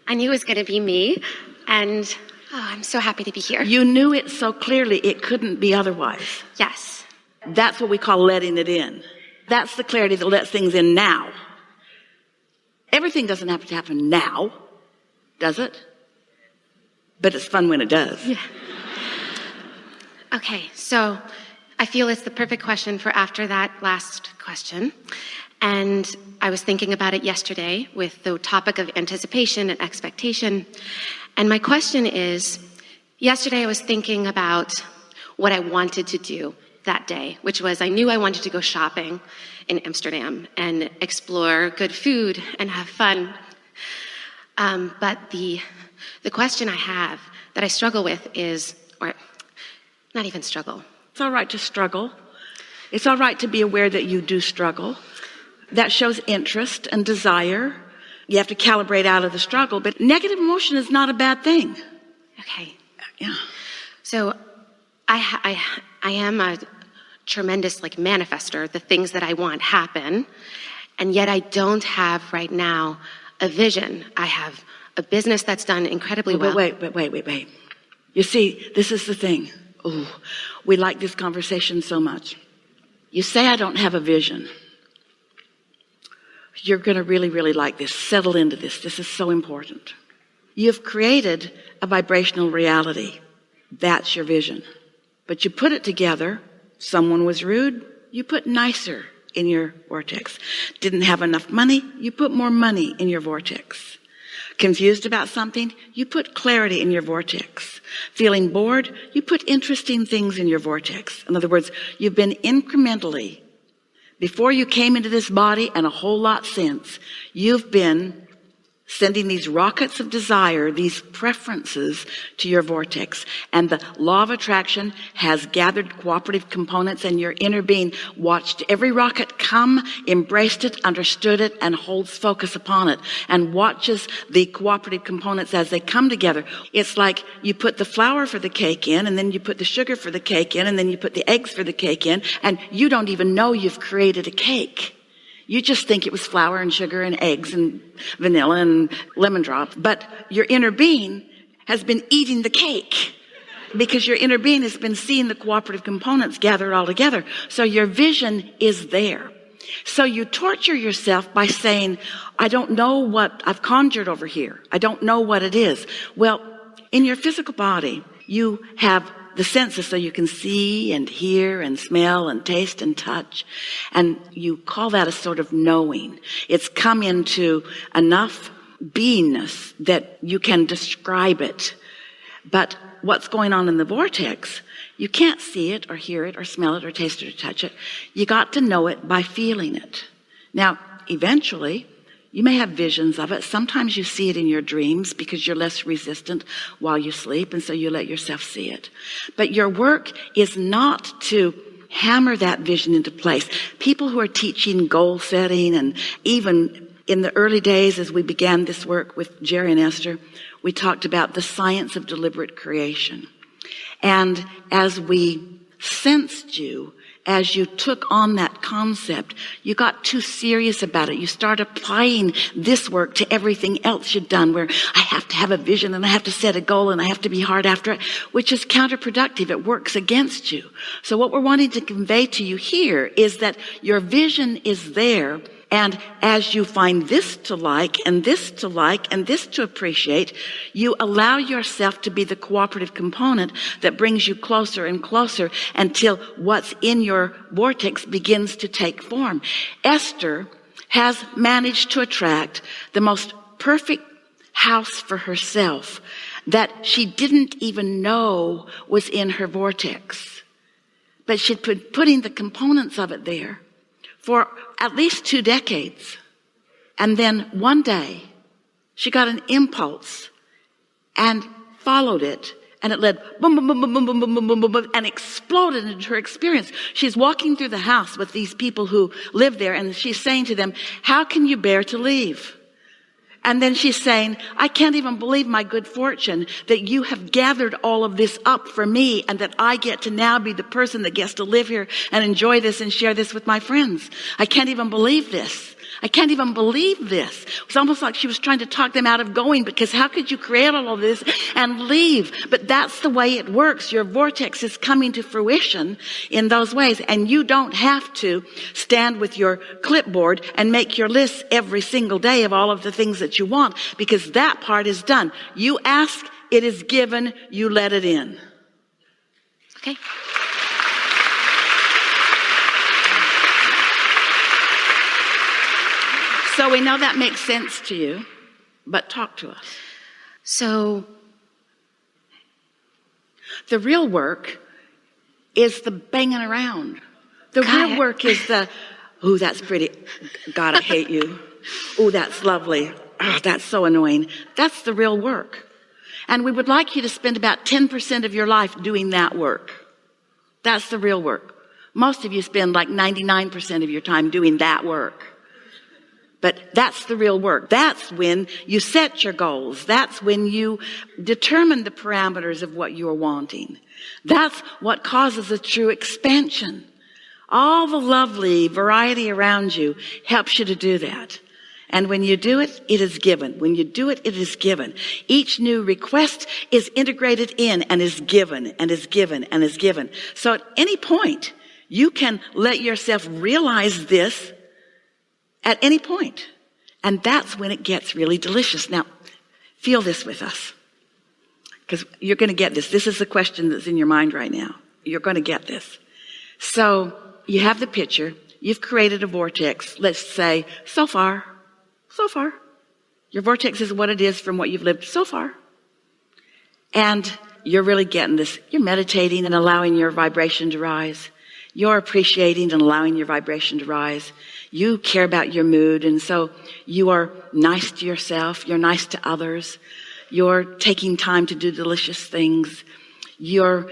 I knew it was going to be me, and I'm so happy to be here. You knew it so clearly it couldn't be otherwise. Yes. That's what we call letting it in. That's the clarity that lets things in now. Everything doesn't have to happen now, does it? But it's fun when it does. Yeah. Okay, so I feel it's the perfect question for after that last question. And I was thinking about it yesterday with the topic of anticipation and expectation. And my question is, yesterday I was thinking about what I wanted to do that day, which was I knew I wanted to go shopping in Amsterdam and explore good food and have fun. But the question I have that I struggle with is, or not even struggle. It's all right to struggle. It's all right to be aware that you do struggle. That shows interest and desire. You have to calibrate out of the struggle, but negative emotion is not a bad thing. Okay. Yeah. So I am a tremendous manifester. The things that I want happen. And yet I don't have right now a vision. I have a business that's done incredibly well. Wait. You see, this is the thing. Oh, we like this conversation so much. You say I don't have a vision. You're going to really, really like this. Settle into this. This is so important. You've created a vibrational reality. That's your vision. But you put it together. Someone was rude. You put nicer in your vortex. Didn't have enough money. You put more money in your vortex. Confused about something, you put clarity in your vortex. Feeling bored, you put interesting things in your vortex. In other words, you've been incrementally, before you came into this body and a whole lot since, you've been sending these rockets of desire, these preferences to your vortex. And the law of attraction has gathered cooperative components, and your inner being watched every rocket come, embraced it, understood it, and holds focus upon it, and watches the cooperative components as they come together. It's like you put the flour for the cake in, and then you put the sugar for the cake in, and then you put the eggs for the cake in, and you don't even know you've created a cake. You just think it was flour and sugar and eggs and vanilla and lemon drop. But your inner being has been eating the cake because your inner being has been seeing the cooperative components gathered all together. So your vision is there. So you torture yourself by saying, I don't know what I've conjured over here. I don't know what it is. Well, in your physical body, you have the senses, so you can see and hear and smell and taste and touch. And you call that a sort of knowing. It's come into enough beingness that you can describe it. But what's going on in the vortex, you can't see it or hear it or smell it or taste it or touch it. You got to know it by feeling it. Now, eventually, you may have visions of it. Sometimes you see it in your dreams because you're less resistant while you sleep, and so you let yourself see it. But your work is not to hammer that vision into place. People who are teaching goal setting, and even in the early days as we began this work with Jerry and Esther, we talked about the science of deliberate creation. And as we sensed you, as you took on that concept, you got too serious about it. You start applying this work to everything else you've done, where I have to have a vision and I have to set a goal and I have to be hard after it, which is counterproductive. It works against you. So what we're wanting to convey to you here is that your vision is there. And as you find this to like and this to like and this to appreciate, you allow yourself to be the cooperative component that brings you closer and closer until what's in your vortex begins to take form. Esther has managed to attract the most perfect house for herself that she didn't even know was in her vortex. But she'd been putting the components of it there for at least 2 decades. And then one day, she got an impulse and followed it. And it led boom, boom, boom, boom, boom, boom, boom, boom, boom, boom, boom, and exploded into her experience. She's walking through the house with these people who live there, and she's saying to them, how can you bear to leave? And then she's saying, I can't even believe my good fortune that you have gathered all of this up for me, and that I get to now be the person that gets to live here and enjoy this and share this with my friends. I can't even believe this. I can't even believe this. It was almost like she was trying to talk them out of going, because how could you create all of this and leave? But that's the way it works. Your vortex is coming to fruition in those ways. And you don't have to stand with your clipboard and make your list every single day of all of the things that you want, because that part is done. You ask, it is given, you let it in. Okay. So we know that makes sense to you, but talk to us. So the real work is the banging around. The real work is the, ooh, that's pretty. God, I hate you. Ooh, that's lovely. Oh, that's so annoying. That's the real work. And we would like you to spend about 10% of your life doing that work. That's the real work. Most of you spend like 99% of your time doing that work. But that's the real work. That's when you set your goals. That's when you determine the parameters of what you're wanting. That's what causes a true expansion. All the lovely variety around you helps you to do that. And when you do it, it is given. When you do it, it is given. Each new request is integrated in and is given and is given and is given. So at any point, you can let yourself realize this at any point. And that's when it gets really delicious. Now, feel this with us, because you're going to get this. This is the question that's in your mind right now. You're going to get this. So you have the picture. You've created a vortex. Let's say, so far. Your vortex is what it is from what you've lived so far. And you're really getting this. You're meditating and allowing your vibration to rise. You're appreciating and allowing your vibration to rise. You care about your mood, and so you are nice to yourself. You're nice to others. You're taking time to do delicious things. You're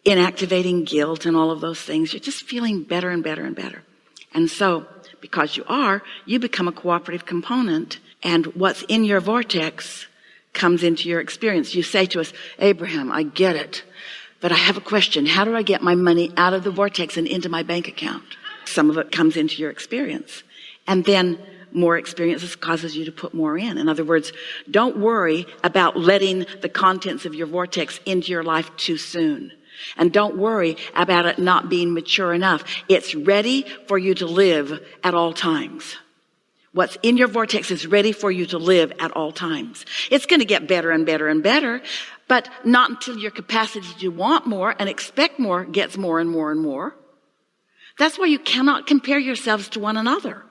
inactivating guilt and all of those things. You're just feeling better and better and better. And so, because you become a cooperative component, and what's in your vortex comes into your experience. You say to us, Abraham, I get it, but I have a question. How do I get my money out of the vortex and into my bank account? Some of it comes into your experience. And then more experiences causes you to put more in. In other words, don't worry about letting the contents of your vortex into your life too soon. And don't worry about it not being mature enough. It's ready for you to live at all times. What's in your vortex is ready for you to live at all times. It's going to get better and better and better, but not until your capacity to want more and expect more gets more and more and more. That's why you cannot compare yourselves to one another.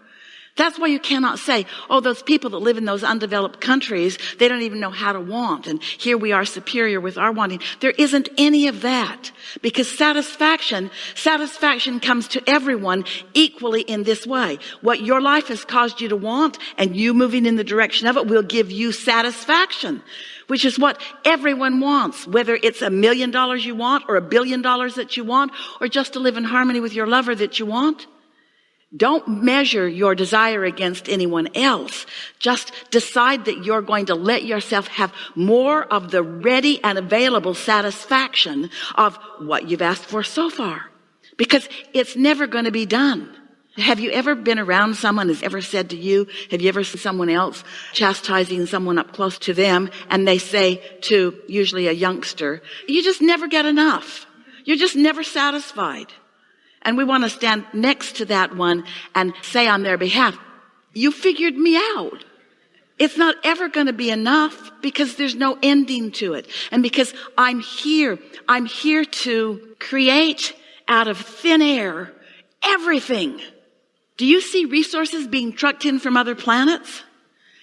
That's why you cannot say, oh, those people that live in those undeveloped countries, they don't even know how to want. And here we are superior with our wanting. There isn't any of that, because satisfaction comes to everyone equally in this way. What your life has caused you to want and you moving in the direction of it will give you satisfaction, which is what everyone wants, whether it's $1 million you want or $1 billion that you want, or just to live in harmony with your lover that you want. Don't measure your desire against anyone else. Just decide that you're going to let yourself have more of the ready and available satisfaction of what you've asked for so far, because it's never going to be done. Have you ever been around someone who's ever said to you, have you ever seen someone else chastising someone up close to them, and they say to usually a youngster, you just never get enough. You're just never satisfied. And we want to stand next to that one and say on their behalf, you figured me out. It's not ever going to be enough, because there's no ending to it. And because I'm here to create out of thin air everything. Do you see resources being trucked in from other planets?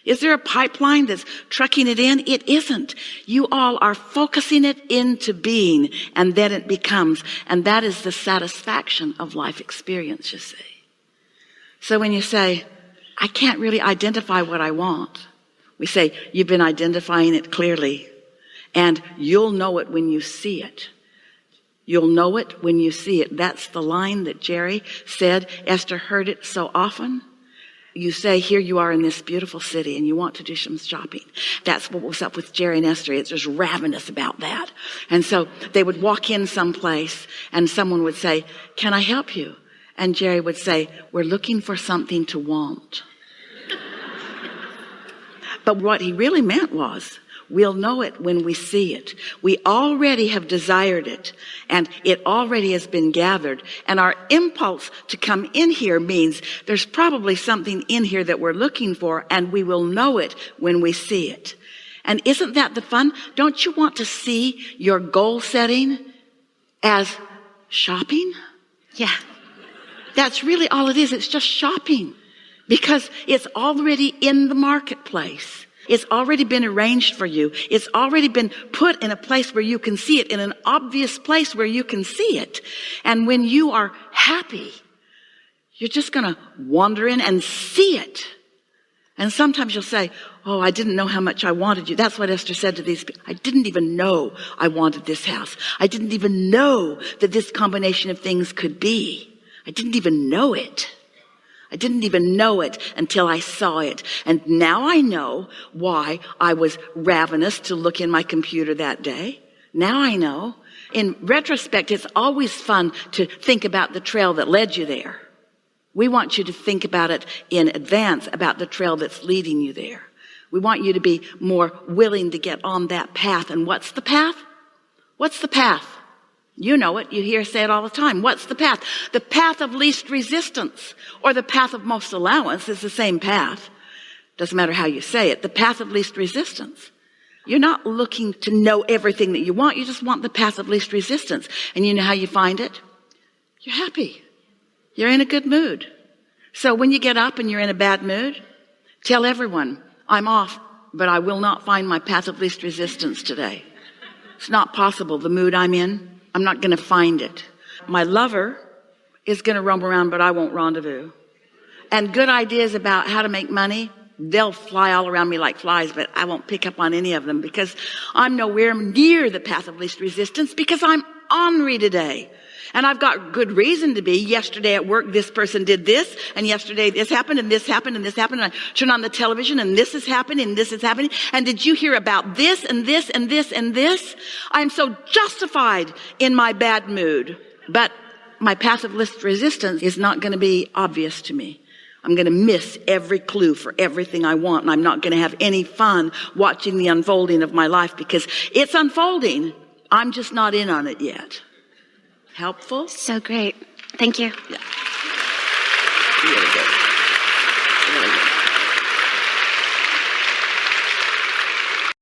Is there a pipeline that's trucking it in? It isn't. You all are focusing it into being, and then it becomes. And that is the satisfaction of life experience, you see. So when you say, I can't really identify what I want, we say, you've been identifying it clearly, and you'll know it when you see it. You'll know it when you see it. That's the line that Jerry said. Esther heard it so often. You say, here you are in this beautiful city and you want to do some shopping. That's what was up with Jerry and Esther. It's just ravenous about that. And so they would walk in someplace and someone would say, can I help you? And Jerry would say, we're looking for something to want. But what he really meant was, we'll know it when we see it. We already have desired it, and it already has been gathered. And our impulse to come in here means there's probably something in here that we're looking for, and we will know it when we see it. And isn't that the fun? Don't you want to see your goal setting as shopping? Yeah. That's really all it is. It's just shopping. Because it's already in the marketplace. It's already been arranged for you. It's already been put in a place where you can see it, in an obvious place where you can see it. And when you are happy, you're just going to wander in and see it. And sometimes you'll say, oh, I didn't know how much I wanted you. That's what Esther said to these people. I didn't even know I wanted this house. I didn't even know that this combination of things could be. I didn't even know it. I didn't even know it until I saw it. And now I know why I was ravenous to look in my computer that day. Now I know. In retrospect, it's always fun to think about the trail that led you there. We want you to think about it in advance, about the trail that's leading you there. We want you to be more willing to get on that path. And what's the path? What's the path? You know it. You hear say it all the time. What's the path? The path of least resistance, or the path of most allowance, is the same path. Doesn't matter how you say it. The path of least resistance. You're not looking to know everything that you want. You just want the path of least resistance. And you know how you find it? You're happy. You're in a good mood. So when you get up and you're in a bad mood, tell everyone, I'm off, but I will not find my path of least resistance today. It's not possible. The mood I'm in, I'm not going to find it. My lover is going to roam around, but I won't rendezvous. And good ideas about how to make money, they'll fly all around me like flies, but I won't pick up on any of them because I'm nowhere near the path of least resistance because I'm ornery today. And I've got good reason to be. Yesterday at work, this person did this, and yesterday this happened, and this happened, and this happened, and I turn on the television, and this is happening, and this is happening. And did you hear about this, and this, and this, and this? I'm so justified in my bad mood. But my path of least resistance is not going to be obvious to me. I'm going to miss every clue for everything I want, and I'm not going to have any fun watching the unfolding of my life because it's unfolding. I'm just not in on it yet. Helpful? So great. Thank you. Yeah. Really good.